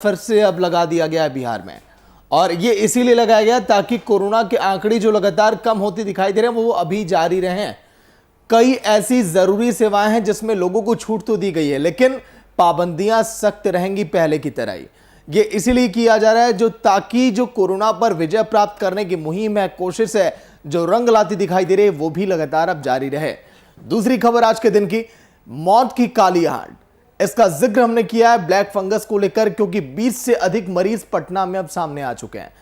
फिर से अब लगा दिया गया है बिहार में। और ये इसीलिए लगाया गया ताकि कोरोना के आंकड़े जो लगातार कम होती दिखाई दे रहे हैं वो अभी जारी रहे। कई ऐसी जरूरी सेवाएं हैं जिसमें लोगों को छूट तो दी गई है, लेकिन पाबंदियां सख्त रहेंगी पहले की तरह ही। ये इसीलिए किया जा रहा है ताकि जो कोरोना पर विजय प्राप्त करने की मुहिम है, कोशिश है, जो रंग लाती दिखाई दे रही है, वो भी लगातार अब जारी रहे। दूसरी खबर आज के दिन की, मौत की काली आहट। इसका जिक्र हमने किया है ब्लैक फंगस को लेकर, क्योंकि 20 से अधिक मरीज पटना में अब सामने आ चुके हैं।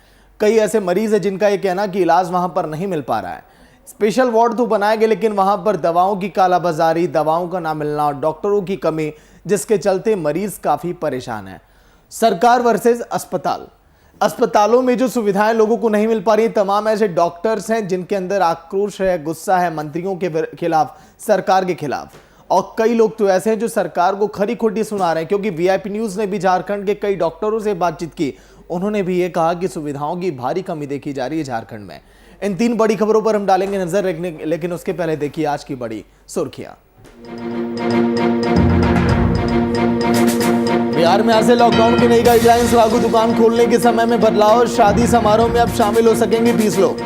कई ऐसे मरीज हैं जिनका यह कहना कि इलाज वहां पर नहीं मिल पा रहा है। स्पेशल वार्ड तो बनाए गए, लेकिन वहां पर दवाओं की कालाबाजारी, दवाओं का ना मिलना, डॉक्टरों की कमी, जिसके चलते मरीज काफी परेशान है। सरकार वर्सेस अस्पताल। अस्पतालों में जो सुविधाएं लोगों को नहीं मिल पा रही, तमाम ऐसे डॉक्टर्स हैं जिनके अंदर आक्रोश है, गुस्सा है, मंत्रियों के खिलाफ, सरकार के खिलाफ। और कई लोग तो ऐसे हैं जो सरकार को खरी खोटी सुना रहे हैं, क्योंकि वीआईपी न्यूज ने भी झारखंड के कई डॉक्टरों से बातचीत की। उन्होंने भी ये कहा कि सुविधाओं की भारी कमी देखी जा रही है झारखंड में। इन तीन बड़ी खबरों पर हम डालेंगे नजर, लेकिन उसके पहले देखिए आज की बड़ी सुर्खियां। बिहार में आज से लॉकडाउन की नई गाइडलाइंस लागू, दुकान खोलने के समय में बदलाव, शादी समारोह में अब शामिल हो सकेंगे 20 लोग।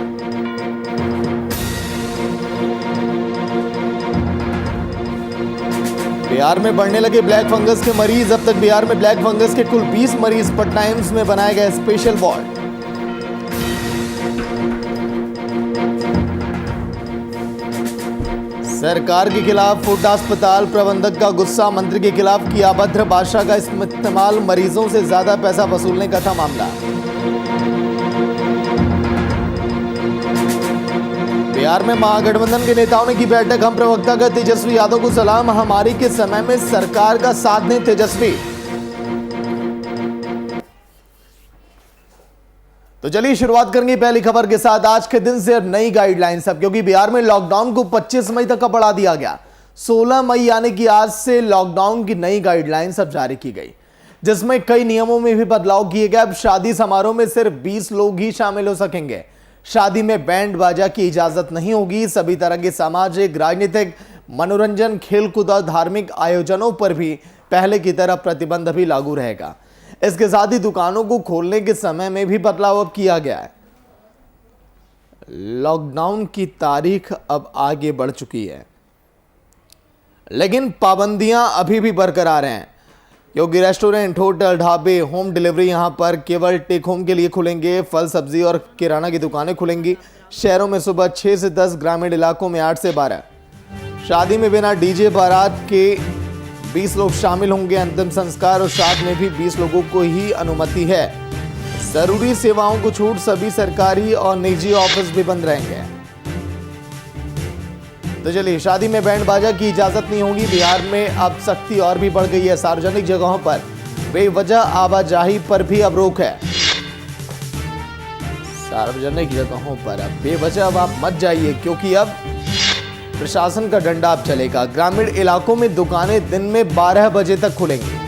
बिहार में बढ़ने लगे ब्लैक फंगस के मरीज। अब तक बिहार में ब्लैक फंगस के कुल 20 मरीज। पटना एम्स में बनाए गए स्पेशल वार्ड। सरकार के खिलाफ फूटा अस्पताल प्रबंधक का गुस्सा, मंत्री के खिलाफ किया अभद्र भाषा का इस्तेमाल, मरीजों से ज्यादा पैसा वसूलने का था मामला। बिहार में महागठबंधन के नेताओं ने की बैठक, हम प्रवक्ता का तेजस्वी यादव को सलाह, महामारी के समय में सरकार का साथ दें तेजस्वी। तो चलिए शुरुआत करेंगे पहली खबर के साथ। आज के दिन से अब नई गाइडलाइंस, अब क्योंकि बिहार में लॉकडाउन को 25 मई तक का बढ़ा दिया गया। 16 मई यानी कि आज से लॉकडाउन की नई गाइडलाइंस अब जारी की गई, जिसमें कई नियमों में भी बदलाव किए गए। अब शादी समारोह में सिर्फ 20 लोग ही शामिल हो सकेंगे। शादी में बैंड बाजा की इजाजत नहीं होगी। सभी तरह के सामाजिक, राजनीतिक, मनोरंजन, खेलकूद और धार्मिक आयोजनों पर भी पहले की तरह प्रतिबंध भी लागू रहेगा। इसके साथ ही दुकानों को खोलने के समय में भी बदलाव अब किया गया है। लॉकडाउन की तारीख अब आगे बढ़ चुकी है, लेकिन पाबंदियां अभी भी बरकरार हैं, क्योंकि रेस्टोरेंट, होटल, ढाबे, होम डिलीवरी यहां पर केवल टेक होम के लिए खुलेंगे। फल, सब्जी और किराना की दुकानें खुलेंगी। शहरों में सुबह 6 से 10, ग्रामीण इलाकों में 8 से 12। शादी में बिना डीजे बारात के 20 लोग शामिल होंगे। अंतिम संस्कार और श्राद्ध में भी 20 लोगों को ही अनुमति है। जरूरी सेवाओं को छूट, सभी सरकारी और निजी ऑफिस भी बंद रहेंगे। तो चलिए, शादी में बैंड बाजा की इजाजत नहीं होगी। बिहार में अब सख्ती और भी बढ़ गई है। सार्वजनिक जगहों पर बेवजह आवाजाही पर भी अब रोक है। सार्वजनिक जगहों पर अब बेवजह आप मत जाइए, क्योंकि अब प्रशासन का डंडा अब चलेगा। ग्रामीण इलाकों में दुकानें दिन में 12 बजे तक खुलेंगी।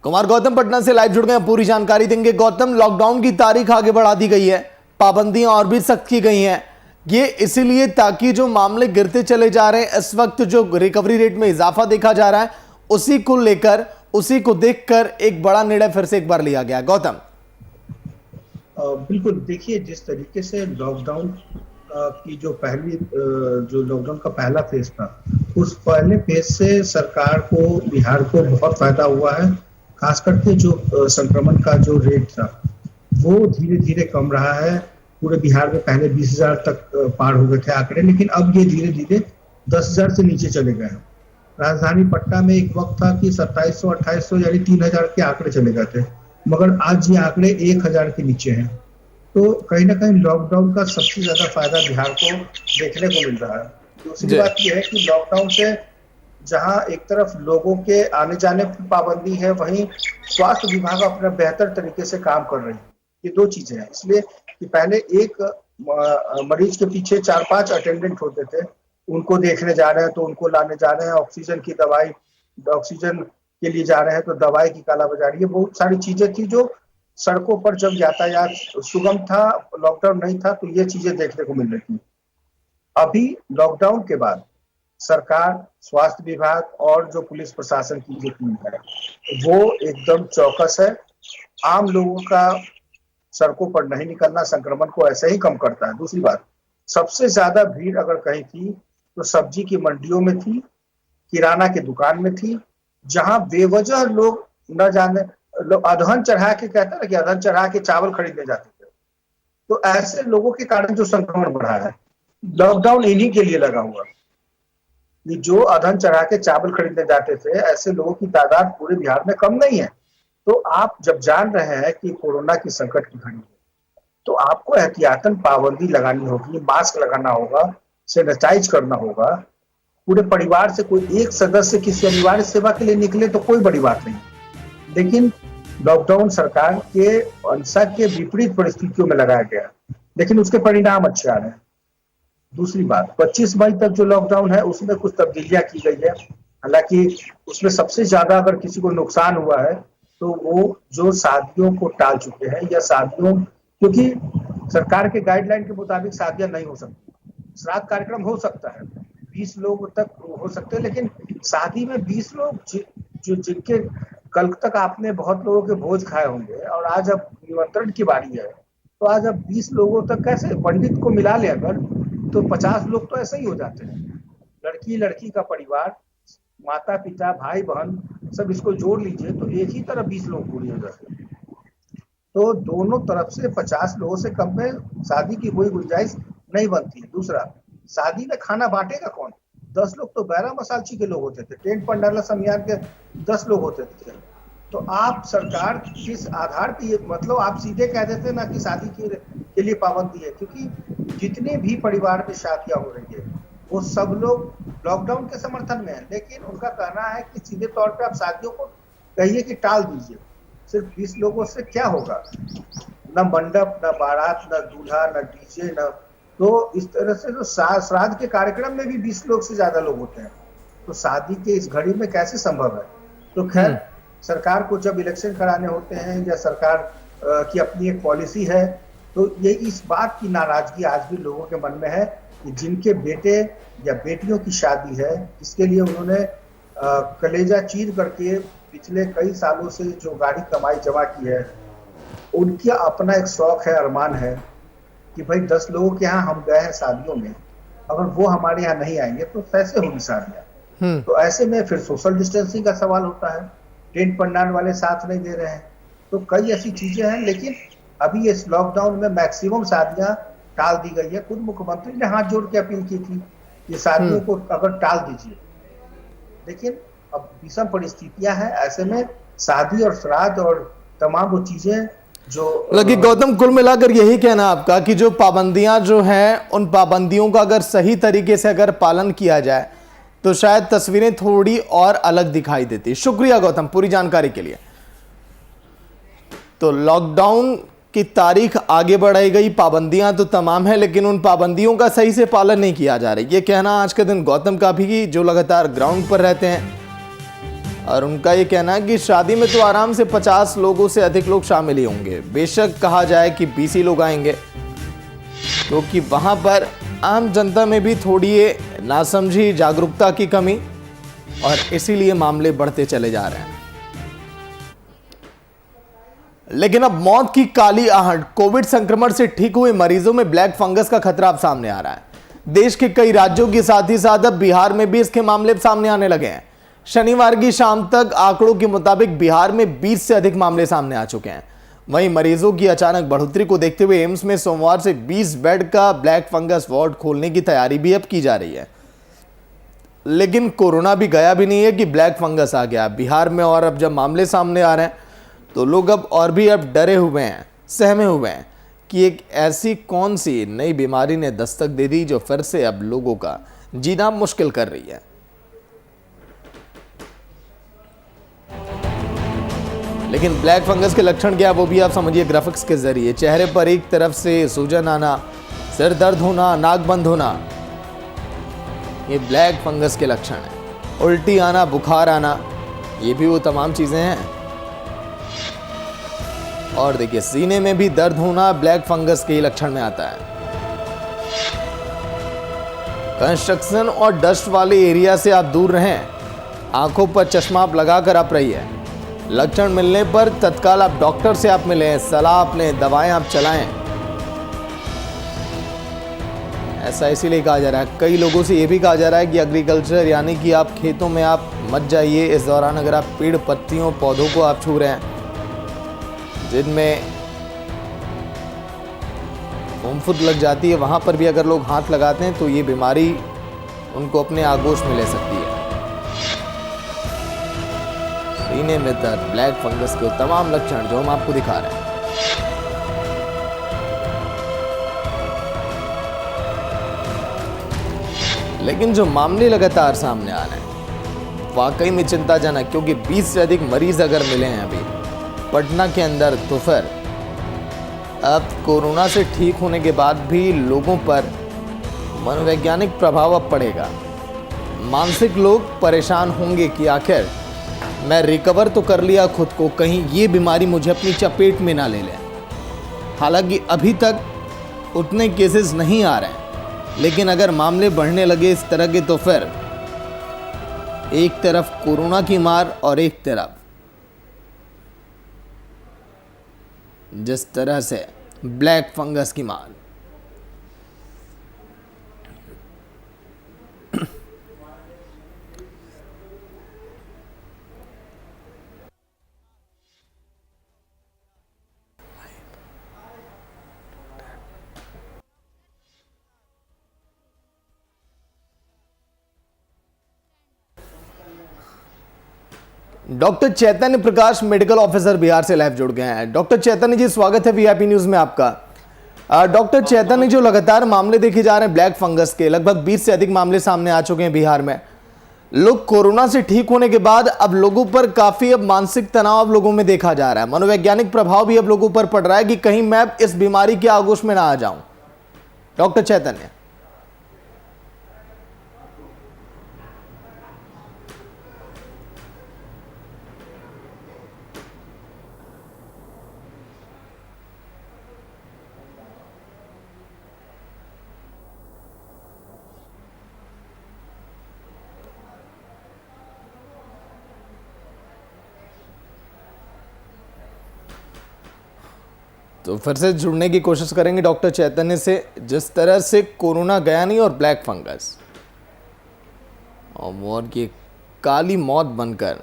कुमार गौतम पटना से लाइव जुड़ गए, पूरी जानकारी देंगे। गौतम, लॉकडाउन की तारीख आगे बढ़ा दी गई है, पाबंदियां और भी सख्त की गई हैं। ये इसीलिए ताकि जो मामले गिरते चले जा रहे हैं, इस वक्त जो रिकवरी रेट में इजाफा देखा जा रहा है, उसी को लेकर, उसी को देखकर एक बड़ा निर्णय फिर से एक बार लिया गया। गौतम, बिल्कुल, देखिए जिस तरीके से लॉकडाउन की जो लॉकडाउन का पहला फेज था, उस पहले फेज से सरकार को, बिहार को बहुत फायदा हुआ है। खास करके जो संक्रमण का जो रेट था वो धीरे धीरे कम रहा है। पूरे बिहार में पहले 20,000 तक पार हो गए थे आंकड़े, लेकिन अब ये धीरे धीरे 10,000 से नीचे चले गए हैं। राजधानी पटना में एक वक्त था कि 2700, 2800 यानी 3,000 के आंकड़े चले गए थे, मगर आज ये आंकड़े 1,000 के नीचे हैं। तो कहीं ना कहीं लॉकडाउन का सबसे ज्यादा फायदा बिहार को देखने को मिल रहा है। दूसरी बात यह है कि लॉकडाउन से जहां एक तरफ लोगों के आने जाने की पाबंदी है, वहीं स्वास्थ्य विभाग अपना बेहतर तरीके से काम कर रही है। ये दो चीजें हैं, इसलिए कि पहले एक मरीज के पीछे 4-5 अटेंडेंट होते थे, उनको देखने जा रहे हैं तो उनको लाने जा रहे हैं, ऑक्सीजन की दवाई, ऑक्सीजन के लिए जा रहे हैं तो दवाई की कालाबाजारी, ये बहुत सारी चीजें थी जो सड़कों पर जब यातायात सुगम था, लॉकडाउन नहीं था, तो ये चीजें देखने को मिल रही थी। अभी लॉकडाउन के बाद सरकार, स्वास्थ्य विभाग और जो पुलिस प्रशासन की जो टीम है वो एकदम चौकस है। आम लोगों का सड़कों पर नहीं निकलना संक्रमण को ऐसे ही कम करता है। दूसरी बात, सबसे ज्यादा भीड़ अगर कहीं थी तो सब्जी की मंडियों में थी, किराना की दुकान में थी, जहां बेवजह लोग न जाने लोग अधहन चढ़ा के, कहते हैं ना कि अधहन चढ़ा के चावल खरीदने जाते थे। तो ऐसे लोगों के कारण जो संक्रमण बढ़ा है, लॉकडाउन इन्हीं के लिए लगा हुआ। ये जो अधन चढ़ा के चावल खरीदने जाते थे, ऐसे लोगों की तादाद पूरे बिहार में कम नहीं है। तो आप जब जान रहे हैं कि कोरोना की संकट की घड़ी है, तो आपको एहतियातन पाबंदी लगानी होगी, मास्क लगाना होगा, सैनिटाइज करना होगा। पूरे परिवार से कोई एक सदस्य किसी अनिवार्य सेवा के लिए निकले तो कोई बड़ी बात नहीं, लेकिन लॉकडाउन सरकार के अनुसार के विपरीत परिस्थितियों में लगाया गया, लेकिन उसके परिणाम अच्छे आ रहे हैं। दूसरी बात, 25 मई तक जो लॉकडाउन है उसमें कुछ तब्दीलियां की गई है। हालांकि उसमें सबसे ज्यादा अगर किसी को नुकसान हुआ है तो वो जो शादियों को टाल चुके हैं, या शादियों, क्योंकि सरकार के गाइडलाइन के मुताबिक शादियां नहीं हो सकती। श्राद्ध कार्यक्रम हो सकता है, 20 लोग तक हो सकते हैं, लेकिन शादी में 20 लोग जो जिनके कल तक आपने बहुत लोगों के भोज खाए होंगे और आज अब निमंत्रण की बारी है, तो आज अब 20 लोगों तक कैसे, पंडित को मिला ले अगर तो 50 लोग तो ऐसे ही हो जाते हैं। लड़की लड़की का परिवार, माता पिता भाई बहन सब इसको जोड़ लीजिए तो एक ही तरफ 20 लोग पूरी हो जाते हैं। तो दोनों तरफ से 50 लोगों से कम में शादी की कोई गुंजाइश नहीं बनती। दूसरा, शादी में खाना बांटेगा कौन? 10 लोग तो 12 मसालची के लोग होते थे, टेंट पंडाला समियान के 10 लोग होते थे। तो आप सरकार किस आधार पर, मतलब आप सीधे कह देते ना कि शादी के लिए पाबंदी है, क्योंकि जितने भी परिवार में शादियां हो रही है वो सब लोग लॉकडाउन के समर्थन में है, लेकिन उनका कहना है कि सीधे तौर पे आप शादियों को कहिए कि टाल दीजिए। सिर्फ 20 लोगों से क्या होगा? न मंडप, न बारात, न दूल्हा, न डीजे, न, तो इस तरह से तो श्राद्ध के कार्यक्रम में भी 20 लोग से ज्यादा लोग होते हैं, तो शादी के इस घड़ी में कैसे संभव है? तो खैर, सरकार को जब इलेक्शन कराने होते हैं या सरकार की अपनी एक पॉलिसी है, तो ये इस बात की नाराजगी आज भी लोगों के मन में है कि जिनके बेटे या बेटियों की शादी है, इसके लिए उन्होंने कलेजा चीर करके पिछले कई सालों से जो गाड़ी कमाई जमा की है, उनका अपना एक शौक है, अरमान है कि भाई 10 लोगों के यहाँ हम गए हैं शादियों में, अगर वो हमारे यहाँ नहीं आएंगे तो कैसे होगी शादियाँ? तो ऐसे में फिर सोशल डिस्टेंसिंग का सवाल होता है, टेंट पंडाल वाले साथ नहीं दे रहे हैं, तो कई ऐसी चीजें हैं। लेकिन अभी इस लॉकडाउन में मैक्सिमम शादियां टाल दी गई है। खुद मुख्यमंत्री ने हाथ जोड़ के अपील की थी कि शादियों को अगर टाल दीजिए, लेकिन अब विषम परिस्थितियां हैं, ऐसे में शादी और श्राद्ध और तमाम वो चीजें जो लगी। गौतम, कुल मिलाकर यही कहना आपका कि जो पाबंदियां जो हैं, उन पाबंदियों का अगर सही तरीके से अगर पालन किया जाए तो शायद तस्वीरें थोड़ी और अलग दिखाई देती। शुक्रिया गौतम पूरी जानकारी के लिए। तो लॉकडाउन की तारीख आगे बढ़ाई गई, पाबंदियां तो तमाम है, लेकिन उन पाबंदियों का सही से पालन नहीं किया जा रहा। ये कहना आज के दिन गौतम का भी, जो लगातार ग्राउंड पर रहते हैं, और उनका ये कहना है कि शादी में तो आराम से 50 लोगों से अधिक लोग शामिल ही होंगे। बेशक कहा जाए कि 20 ही लोग आएंगे, क्योंकि वहां पर आम जनता में भी थोड़ी ये नासमझी, जागरूकता की कमी, और इसीलिए मामले बढ़ते चले जा रहे हैं। लेकिन अब मौत की काली आहट, कोविड संक्रमण से ठीक हुए मरीजों में ब्लैक फंगस का खतरा अब सामने आ रहा है। देश के कई राज्यों के साथ ही साथ अब बिहार में भी इसके मामले सामने आने लगे हैं। शनिवार की शाम तक आंकड़ों के मुताबिक बिहार में 20 से अधिक मामले सामने आ चुके हैं। वहीं मरीजों की अचानक बढ़ोतरी को देखते हुए एम्स में सोमवार से 20 बेड का ब्लैक फंगस वार्ड खोलने की तैयारी भी अब की जा रही है। लेकिन कोरोना भी गया भी नहीं है कि ब्लैक फंगस आ गया बिहार में, और अब जब मामले सामने आ रहे हैं तो लोग अब डरे हुए हैं, सहमे हुए हैं कि एक ऐसी कौन सी नई बीमारी ने दस्तक दे दी जो फिर से अब लोगों का जीना मुश्किल कर रही है। लेकिन ब्लैक फंगस के लक्षण क्या, वो भी आप समझिए ग्राफिक्स के जरिए। चेहरे पर एक तरफ से सूजन आना, सिर दर्द होना, नाक बंद होना, ये ब्लैक फंगस के लक्षण हैं। उल्टी आना, बुखार आना, ये भी वो तमाम चीजें हैं। और देखिए, सीने में भी दर्द होना ब्लैक फंगस के लक्षण में आता है। कंस्ट्रक्शन और डस्ट वाले एरिया से आप दूर रहें। आंखों पर चश्मा आप लगाकर आप रहिए। लक्षण मिलने पर तत्काल आप डॉक्टर से आप मिलें, सलाह आप लें, दवाएं आप चलाएं। ऐसा इसीलिए कहा जा रहा है। कई लोगों से ये भी कहा जा रहा है कि एग्रीकल्चर यानी कि आप खेतों में आप मत जाइए इस दौरान। अगर आप पेड़ पत्तियों पौधों को आप छू रहे हैं जिनमें फुंफुत लग जाती है, वहां पर भी अगर लोग हाथ लगाते हैं तो ये बीमारी उनको अपने आगोश में ले सकती है। सीने में दर्द, ब्लैक फंगस के तमाम लक्षण जो हम आपको दिखा रहे हैं। लेकिन जो मामले लगातार सामने आ रहे हैं वाकई में चिंताजनक, क्योंकि 20 से अधिक मरीज अगर मिले हैं अभी पटना के अंदर, तो फिर अब कोरोना से ठीक होने के बाद भी लोगों पर मनोवैज्ञानिक प्रभाव अब पड़ेगा। मानसिक लोग परेशान होंगे कि आखिर मैं रिकवर तो कर लिया खुद को, कहीं ये बीमारी मुझे अपनी चपेट में ना ले ले। हालांकि अभी तक उतने केसेस नहीं आ रहे हैं, लेकिन अगर मामले बढ़ने लगे इस तरह के तो फिर एक तरफ कोरोना की मार और एक तरफ जिस तरह से ब्लैक फंगस की मार। डॉक्टर चैतन्य प्रकाश मेडिकल ऑफिसर बिहार से लाइव जुड़ गए हैं। डॉक्टर चैतन्य जी, स्वागत है वीआईपी न्यूज में आपका। डॉक्टर चैतन्य, जो लगातार मामले देखे जा रहे हैं ब्लैक फंगस के, लगभग 20 से अधिक मामले सामने आ चुके हैं बिहार में। लोग कोरोना से ठीक होने के बाद अब लोगों पर काफी अब मानसिक तनाव अब लोगों में देखा जा रहा है, मनोवैज्ञानिक प्रभाव भी अब लोगों पर पड़ रहा है कि कहीं मैं इस बीमारी के आगोश में ना आ जाऊं। डॉक्टर चैतन्य। तो फिर से जुड़ने की कोशिश करेंगे डॉक्टर चैतन्य से। जिस तरह से कोरोना गया नहीं और ब्लैक फंगस और की काली मौत बनकर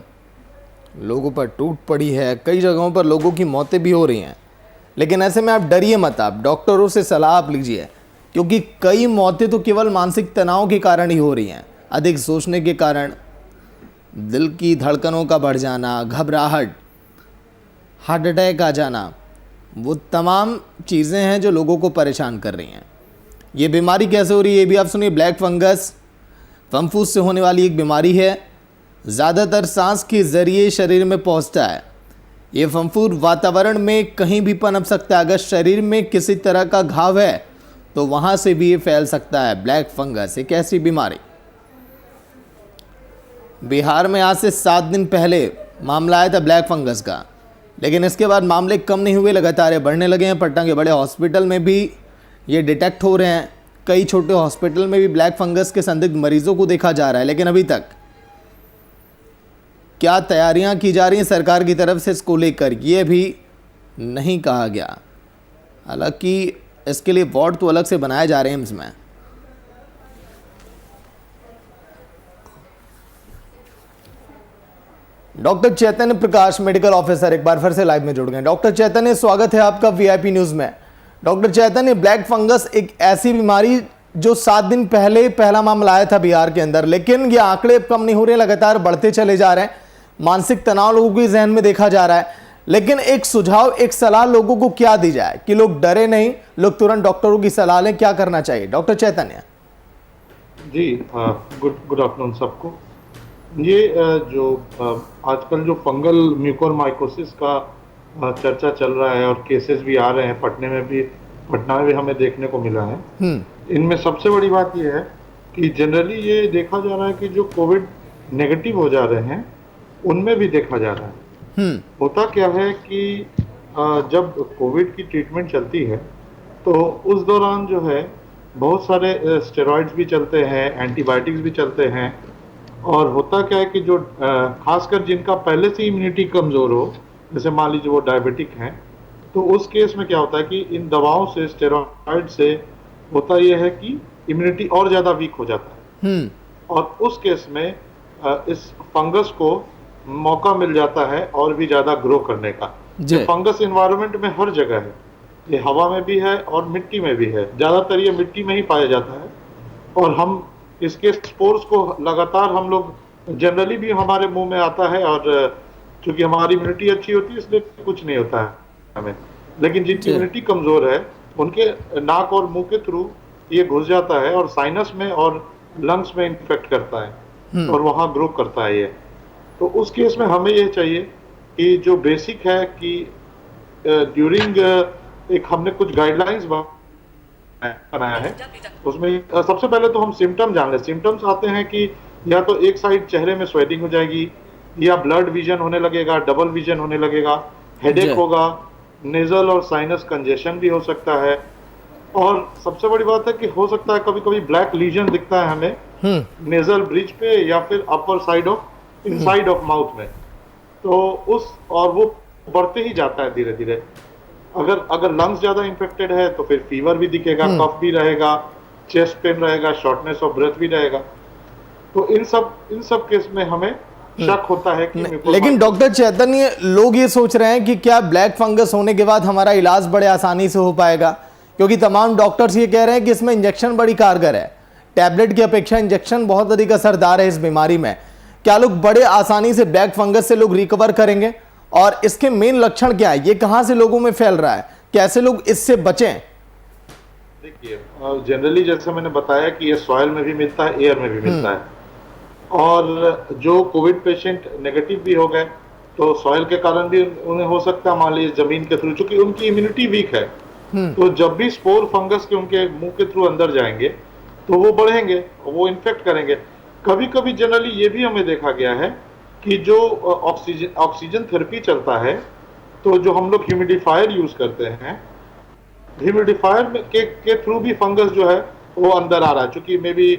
लोगों पर टूट पड़ी है, कई जगहों पर लोगों की मौतें भी हो रही हैं। लेकिन ऐसे में आप डरिए मत, आप डॉक्टरों से सलाह आप लीजिए, क्योंकि कई मौतें तो केवल मानसिक तनाव के कारण ही हो रही हैं। अधिक सोचने के कारण दिल की धड़कनों का बढ़ जाना, घबराहट, हार्ट अटैक आ जाना, वो तमाम चीज़ें हैं जो लोगों को परेशान कर रही हैं। ये बीमारी कैसे हो रही है ये भी आप सुनिए। ब्लैक फंगस फंफूस से होने वाली एक बीमारी है। ज़्यादातर सांस के ज़रिए शरीर में पहुंचता है। ये फंफूर वातावरण में कहीं भी पनप सकता है। अगर शरीर में किसी तरह का घाव है तो वहाँ से भी ये फैल सकता है। ब्लैक फंगस एक ऐसी बीमारी, बिहार में आज से 7 दिन पहले मामला आया था ब्लैक फंगस का, लेकिन इसके बाद मामले कम नहीं हुए, लगातार ये बढ़ने लगे हैं। पटना के बड़े हॉस्पिटल में भी ये डिटेक्ट हो रहे हैं। कई छोटे हॉस्पिटल में भी ब्लैक फंगस के संदिग्ध मरीजों को देखा जा रहा है। लेकिन अभी तक क्या तैयारियां की जा रही हैं सरकार की तरफ से इसको लेकर, ये भी नहीं कहा गया। हालांकि इसके लिए वार्ड तो अलग से बनाए जा रहे हैं एम्स में। डॉक्टर चैतन्य प्रकाश मेडिकल ऑफिसर एक बार फिर से लाइव में जुड़ गए। डॉक्टर चैतन्य, स्वागत है आपका वीआईपी न्यूज में। डॉक्टर चैतन्य, ब्लैक फंगस एक ऐसी बीमारी जो 7 दिन पहले पहला मामला आया था बिहार के अंदर, लेकिन ये आंकड़े कम नहीं हो रहे, लगातार बढ़ते चले जा रहे हैं। मानसिक तनाव लोगों के जहन में देखा जा रहा है। लेकिन एक सुझाव, एक सलाह लोगों को क्या दी जाए कि लोग डरे नहीं, लोग तुरंत डॉक्टरों की सलाह लें, क्या करना चाहिए डॉक्टर चैतन्य? जी, गुड आफ्टरनून सबको। ये जो आजकल जो फंगल म्यूकोरमाइकोसिस का चर्चा चल रहा है और केसेस भी आ रहे हैं, पटना में भी हमें देखने को मिला है। इनमें सबसे बड़ी बात ये है कि जनरली ये देखा जा रहा है कि जो कोविड नेगेटिव हो जा रहे हैं उनमें भी देखा जा रहा है। होता क्या है कि जब कोविड की ट्रीटमेंट चलती है तो उस दौरान जो है बहुत सारे स्टेरॉइड्स भी चलते हैं, एंटीबायोटिक्स भी चलते हैं। और होता क्या है कि जो खासकर जिनका पहले से इम्यूनिटी कमज़ोर हो, जैसे मान लीजिए वो डायबिटिक हैं, तो उस केस में क्या होता है कि इन दवाओं से, स्टेरॉइड से होता यह है कि इम्यूनिटी और ज़्यादा वीक हो जाता है। और उस केस में इस फंगस को मौका मिल जाता है और भी ज़्यादा ग्रो करने का। ये फंगस इन्वायरमेंट में हर जगह है, ये हवा में भी है और मिट्टी में भी है। ज़्यादातर ये मिट्टी में ही पाया जाता है और हम इसके स्पोर्स को लगातार हम लोग जनरली भी हमारे मुंह में आता है, और चूंकि हमारी इम्यूनिटी अच्छी होती है इसलिए कुछ नहीं होता है हमें। लेकिन जिनकी इम्यूनिटी कमज़ोर है उनके नाक और मुंह के थ्रू ये घुस जाता है और साइनस में और लंग्स में इन्फेक्ट करता है और वहाँ ग्रो करता है ये। तो उस केस में हमें ये चाहिए कि जो बेसिक है कि ड्यूरिंग एक हमने कुछ गाइडलाइंस बनाया है, उसमें सबसे पहले तो हम सिम्टम जान लें। सिम्टम्स आते हैं कि या तो एक साइड चेहरे में स्वेटिंग हो जाएगी, या ब्लड विजन होने लगेगा, डबल विजन होने लगेगा, हेडेक होगा, नेजल और साइनस कंजेशन भी हो सकता है, और सबसे बड़ी बात है कि हो सकता है कभी कभी ब्लैक लीजन दिखता है हमें नेजल ब्रिज पे या फिर upper side of inside of mouth में। तो उस और वो बढ़ते ही जाता है धीरे धीरे। अगर लंग्स ज्यादा इन्फेक्टेड है तो फिर फीवर भी दिखेगा, कफ भी रहेगा, चेस्ट पेन रहेगा, शॉर्टनेस ऑफ ब्रेथ भी रहेगा। तो इन सब केस में हमें शक होता है कि लेकिन डॉक्टर चैतन्य, लोग ये सोच रहे हैं कि क्या ब्लैक फंगस होने के बाद हमारा इलाज बड़े आसानी से हो पाएगा, क्योंकि तमाम डॉक्टर्स ये कह रहे हैं कि इसमें इंजेक्शन बड़ी कारगर है, टैबलेट की अपेक्षा इंजेक्शन बहुत अधिक असरदार है इस बीमारी में। क्या लोग बड़े आसानी से ब्लैक फंगस से लोग रिकवर करेंगे, और इसके मेन लक्षण क्या है, ये कहां से लोगों में फैल रहा है, कैसे लोग इससे बचें? देखिए, जनरली जैसे मैंने बताया कि ये सॉइल में भी मिलता है, एयर में भी मिलता है, और जो कोविड पेशेंट नेगेटिव भी हो गए तो सॉइल के कारण भी उन्हें हो सकता है, मान लीजिए जमीन के थ्रू, चूंकि उनकी इम्यूनिटी वीक है, तो जब भी स्पोर फंगस के उनके मुंह के थ्रू अंदर जाएंगे तो वो बढ़ेंगे, वो इन्फेक्ट करेंगे। कभी कभी जनरली ये भी हमें देखा गया है कि जो ऑक्सीजन थेरेपी चलता है, तो जो हम लोग ह्यूमिडिफायर यूज करते हैं, ह्यूमिडिफायर के थ्रू भी फंगस जो है वो अंदर आ रहा है, क्योंकि मे बी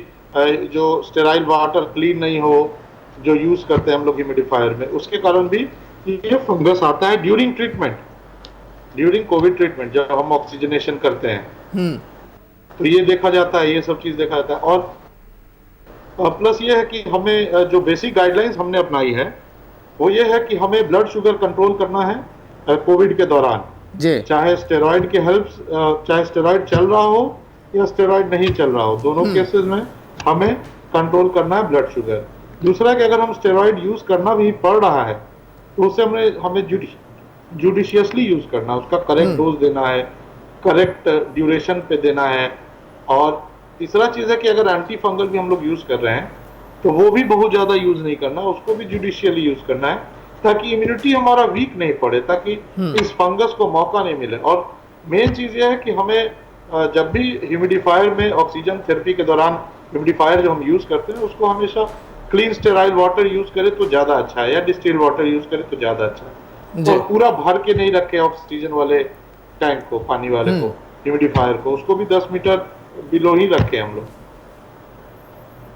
जो स्टेराइल वाटर क्लीन नहीं हो जो यूज करते हैं हम लोग ह्यूमिडिफायर में, उसके कारण भी ये फंगस आता है during treatment, during Covid treatment जब हम ऑक्सीजनेशन करते हैं। तो ये देखा जाता है, ये सब चीज देखा जाता है। और प्लस ये है कि हमें जो बेसिक गाइडलाइंस हमने अपनाई है वो ये है कि हमें ब्लड शुगर कंट्रोल करना है कोविड के दौरान, चाहे स्टेरॉइड के हेल्प, चाहे स्टेरॉइड चल रहा हो या स्टेरॉइड नहीं चल रहा हो, दोनों केसेस में हमें कंट्रोल करना है ब्लड शुगर। दूसरा कि अगर हम स्टेरॉइड यूज करना भी पड़ रहा है तो उसे हमें जुडिशियसली यूज करना है, उसका करेक्ट डोज देना है, करेक्ट ड्यूरेशन पे देना है। और तीसरा चीज है कि अगर एंटी फंगल भी हम लोग यूज कर रहे हैं तो वो भी बहुत ज्यादा यूज नहीं करना, उसको भी जुडिशियली यूज करना है, ताकि इम्यूनिटी हमारा वीक नहीं पड़े, ताकि इस फंगस को मौका नहीं मिले। और मेन चीज ये है कि हमें जब भी ह्यूमिडिफायर में ऑक्सीजन थेरेपी के दौरान ह्यूमिडिफायर जो हम यूज करते हैं उसको हमेशा क्लीन स्टेराइल वाटर यूज करें तो ज्यादा अच्छा है, या डिस्टिल्ड वाटर यूज करें तो ज्यादा अच्छा है। तो पूरा भर के नहीं रखे ऑक्सीजन वाले टैंक को, पानी वाले को, ह्यूमिडिफायर को, उसको भी 10 मीटर बिलो ही रखे हम लोग।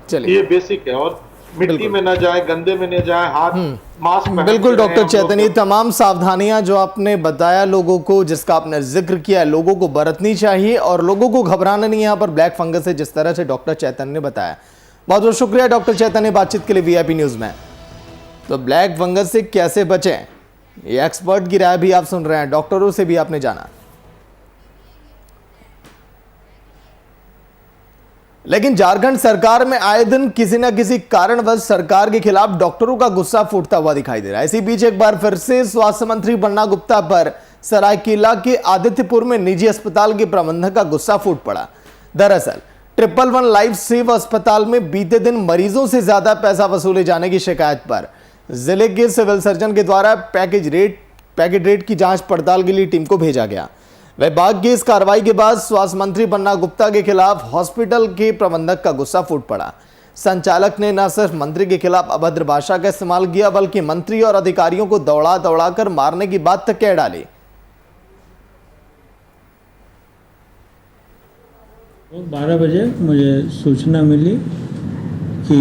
चलिए, ये बेसिक है। और मिट्टी में न जाए, गंदे में न जाए, हाथ मास्क पहन। बिल्कुल डॉक्टर चैतन्य, तमाम सावधानियां जो आपने बताया लोगों को, जिसका आपने जिक्र किया, लोगों को बरतनी चाहिए और लोगों को घबराना नहीं। यहाँ पर ब्लैक फंगस है जिस तरह से डॉक्टर चैतन्य ने बताया, बहुत बहुत शुक्रिया डॉक्टर चैतन्य बातचीत के लिए वीआईपी न्यूज में। तो ब्लैक फंगस से कैसे बचें, ये एक्सपर्ट की राय भी आप सुन रहे हैं, डॉक्टरों से भी आपने जाना। लेकिन झारखंड सरकार में आए दिन किसी न किसी कारणवश सरकार के खिलाफ डॉक्टरों का गुस्सा फूटता हुआ दिखाई दे रहा है। इसी बीच एक बार फिर से स्वास्थ्य मंत्री बन्ना गुप्ता पर सरायकेला के आदित्यपुर में निजी अस्पताल के प्रबंधक का गुस्सा फूट पड़ा। दरअसल 111 लाइफ सेव अस्पताल में बीते दिन मरीजों से ज्यादा पैसा वसूले जाने की शिकायत पर जिले के सिविल सर्जन के द्वारा पैकेज रेट की जांच पड़ताल के लिए टीम को भेजा गया। विभाग की इस कार्रवाई के बाद स्वास्थ्य मंत्री बन्ना गुप्ता के खिलाफ हॉस्पिटल के प्रबंधक का गुस्सा फूट पड़ा। संचालक ने न सिर्फ मंत्री के खिलाफ अभद्र भाषा का इस्तेमाल किया, बल्कि मंत्री और अधिकारियों को दौड़ा दौड़ाकर मारने की बात तक कह डाली। 12 बजे मुझे सूचना मिली कि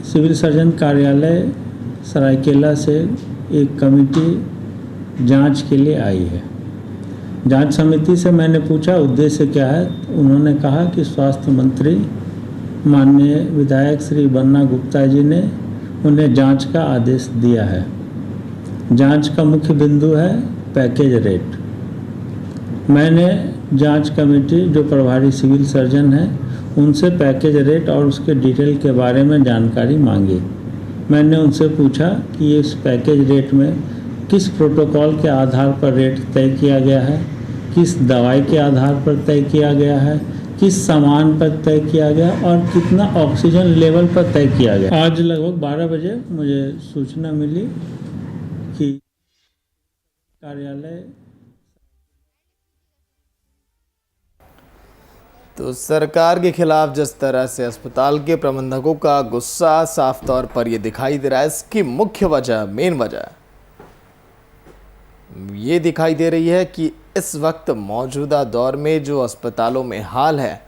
सिविल सर्जन कार्यालय सरायकेला से एक कमेटी जांच के लिए आई है। जांच समिति से मैंने पूछा उद्देश्य क्या है। उन्होंने कहा कि स्वास्थ्य मंत्री माननीय विधायक श्री बन्ना गुप्ता जी ने उन्हें जांच का आदेश दिया है। जांच का मुख्य बिंदु है पैकेज रेट। मैंने जांच कमेटी जो प्रभारी सिविल सर्जन है उनसे पैकेज रेट और उसके डिटेल के बारे में जानकारी मांगी। मैंने उनसे पूछा कि इस पैकेज रेट में किस प्रोटोकॉल के आधार पर रेट तय किया गया है, किस दवाई के आधार पर तय किया गया है, किस सामान पर तय किया गया और कितना ऑक्सीजन लेवल पर तय किया गया। आज लगभग 12 बजे मुझे सूचना मिली कि कार्यालय तो सरकार के खिलाफ जिस तरह से अस्पताल के प्रबंधकों का गुस्सा साफ तौर पर यह दिखाई दे रहा है, इसकी मुख्य वजह, मेन वजह ये दिखाई दे रही है कि इस वक्त मौजूदा दौर में जो अस्पतालों में हाल है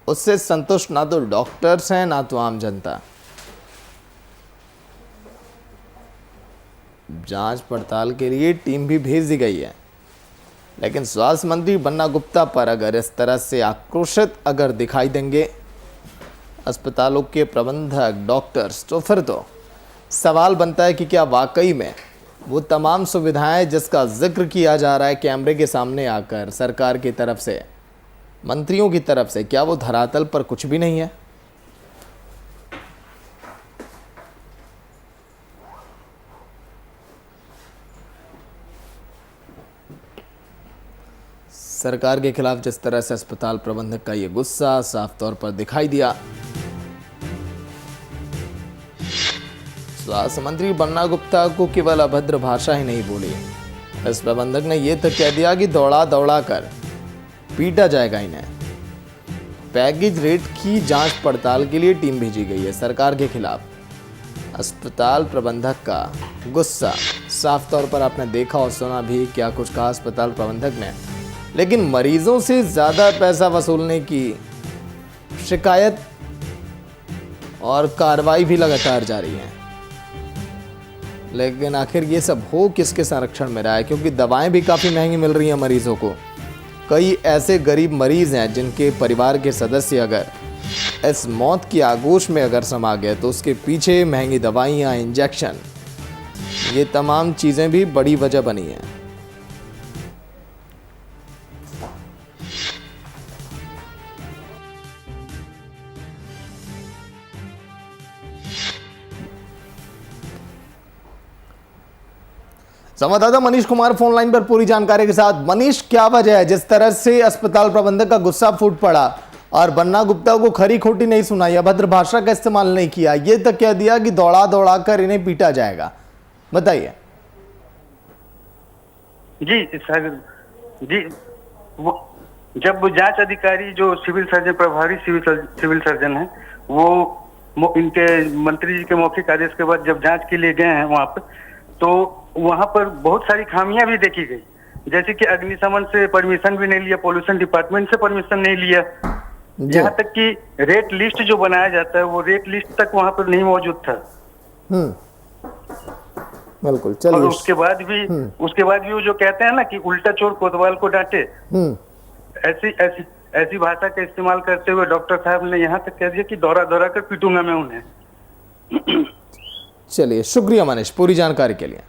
उससे संतुष्ट ना तो डॉक्टर्स हैं ना तो आम जनता। जांच पड़ताल के लिए टीम भी भेज दी गई है, लेकिन स्वास्थ्य मंत्री बन्ना गुप्ता पर अगर इस तरह से आक्रोशित अगर दिखाई देंगे अस्पतालों के प्रबंधक, डॉक्टर्स, तो फिर तो सवाल बनता है कि क्या वाकई में वो तमाम सुविधाएं जिसका जिक्र किया जा रहा है कैमरे के सामने आकर सरकार की तरफ से, मंत्रियों की तरफ से, क्या वो धरातल पर कुछ भी नहीं है। सरकार के खिलाफ जिस तरह से अस्पताल प्रबंधक का ये गुस्सा साफ तौर पर दिखाई दिया। स्वास्थ्य मंत्री बन्ना गुप्ता को केवल अभद्र भाषा ही नहीं बोली, इस प्रबंधक ने यह तक कह दिया कि दौड़ा दौड़ा कर पीटा जाएगा इन्हें। पैकेज रेट की जांच पड़ताल के लिए टीम भेजी गई है। सरकार के खिलाफ अस्पताल प्रबंधक का गुस्सा साफ तौर पर आपने देखा और सुना भी, क्या कुछ कहा अस्पताल प्रबंधक ने। लेकिन मरीजों से ज़्यादा पैसा वसूलने की शिकायत और कार्रवाई भी लगातार जारी है। लेकिन आखिर ये सब हो किसके संरक्षण में रहा है, क्योंकि दवाएं भी काफ़ी महंगी मिल रही हैं मरीजों को। कई ऐसे गरीब मरीज हैं जिनके परिवार के सदस्य अगर इस मौत की आगोश में अगर समा गए तो उसके पीछे महंगी दवाइयाँ, इंजेक्शन, ये तमाम चीज़ें भी बड़ी वजह बनी हैं। संवाददाता मनीष कुमार फोन लाइन पर पूरी जानकारी के साथ। मनीष, क्या वजह है जिस तरह से अस्पताल प्रबंधक का गुस्सा फूट पड़ा और बन्ना गुप्ता को खरी खोटी नहीं सुनाई, अभद्र भाषा का इस्तेमाल नहीं किया, ये तक कह दिया कि दौड़ा दौड़ा कर इन्हें पीटा जाएगा, बताइए। जी सर, जी जब जांच अधिकारी जो सिविल सर्जन, प्रभारी सिविल सर्जन है, वो इनके मंत्री जी के मौखिक आदेश के बाद जब जांच के लिए गए हैं वहां पर, तो वहां पर बहुत सारी खामियां भी देखी गई, जैसे कि अग्निशमन से परमिशन भी नहीं लिया, पोल्यूशन डिपार्टमेंट से परमिशन नहीं लिया, यहाँ तक कि रेट लिस्ट जो बनाया जाता है वो रेट लिस्ट तक वहां पर नहीं मौजूद था। बिल्कुल, चलिए। और उसके बाद भी वो जो कहते हैं ना कि उल्टा चोर कोतवाल को डांटे, ऐसी भाषा का इस्तेमाल करते हुए डॉक्टर साहब ने यहाँ तक कह दिया कि दौरा दौरा कर पीटूंगा मैं उन्हें। चलिए, शुक्रिया मनीष पूरी जानकारी के लिए।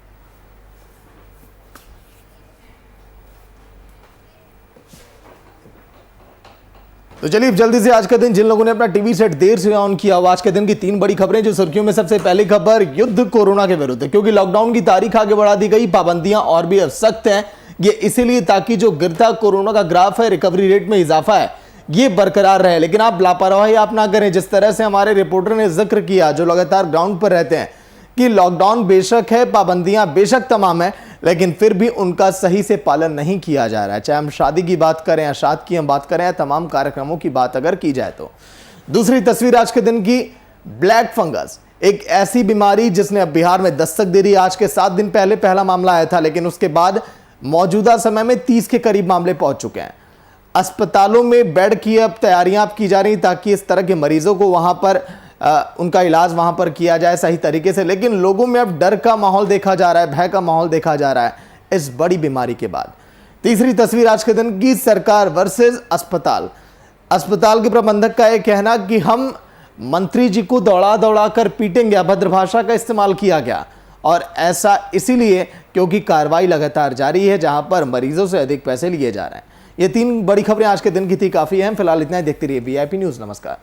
तो चलिए जल्दी से आज का दिन, जिन लोगों ने अपना टीवी सेट देर से ऑन किया हो, आज के दिन की 3 बड़ी खबरें जो सुर्खियों में। सबसे पहली खबर, युद्ध कोरोना के विरुद्ध, क्योंकि लॉकडाउन की तारीख आगे बढ़ा दी गई, पाबंदियां और भी अब सख्त हैं। ये इसीलिए ताकि जो गिरता कोरोना का ग्राफ है, रिकवरी रेट में इजाफा है, ये बरकरार रहे। लेकिन आप लापरवाही आप ना करें, जिस तरह से हमारे रिपोर्टर ने जिक्र किया जो लगातार ग्राउंड पर रहते हैं, कि लॉकडाउन बेशक है, पाबंदियां बेशक तमाम है, लेकिन फिर भी उनका सही से पालन नहीं किया जा रहा है। चाहे हम शादी की बात करें या शादी की हम बात करें या तमाम कार्यक्रमों की बात अगर की जाए तो। दूसरी तस्वीर आज के दिन की, ब्लैक फंगस, एक ऐसी बीमारी जिसने अब बिहार में दस्तक दे दी। आज के 7 दिन पहले पहला मामला आया था, लेकिन उसके बाद मौजूदा समय में 30 के करीब मामले पहुंच चुके हैं। अस्पतालों में बेड की अब तैयारियां अब की जा रही ताकि इस तरह के मरीजों को वहां पर उनका इलाज वहां पर किया जाए सही तरीके से। लेकिन लोगों में अब डर का माहौल देखा जा रहा है, भय का माहौल देखा जा रहा है इस बड़ी बीमारी के बाद। तीसरी तस्वीर आज के दिन की, सरकार वर्सेस अस्पताल। अस्पताल के प्रबंधक का यह कहना कि हम मंत्री जी को दौड़ा दौड़ा कर पीटेंगे, अभद्र भाषा का इस्तेमाल किया गया, और ऐसा इसीलिए क्योंकि कार्रवाई लगातार जारी है जहां पर मरीजों से अधिक पैसे लिए जा रहे हैं। ये 3 बड़ी खबरें आज के दिन की थी, काफी अहम। फिलहाल इतना ही, देखते रहिए VIP न्यूज़। नमस्कार।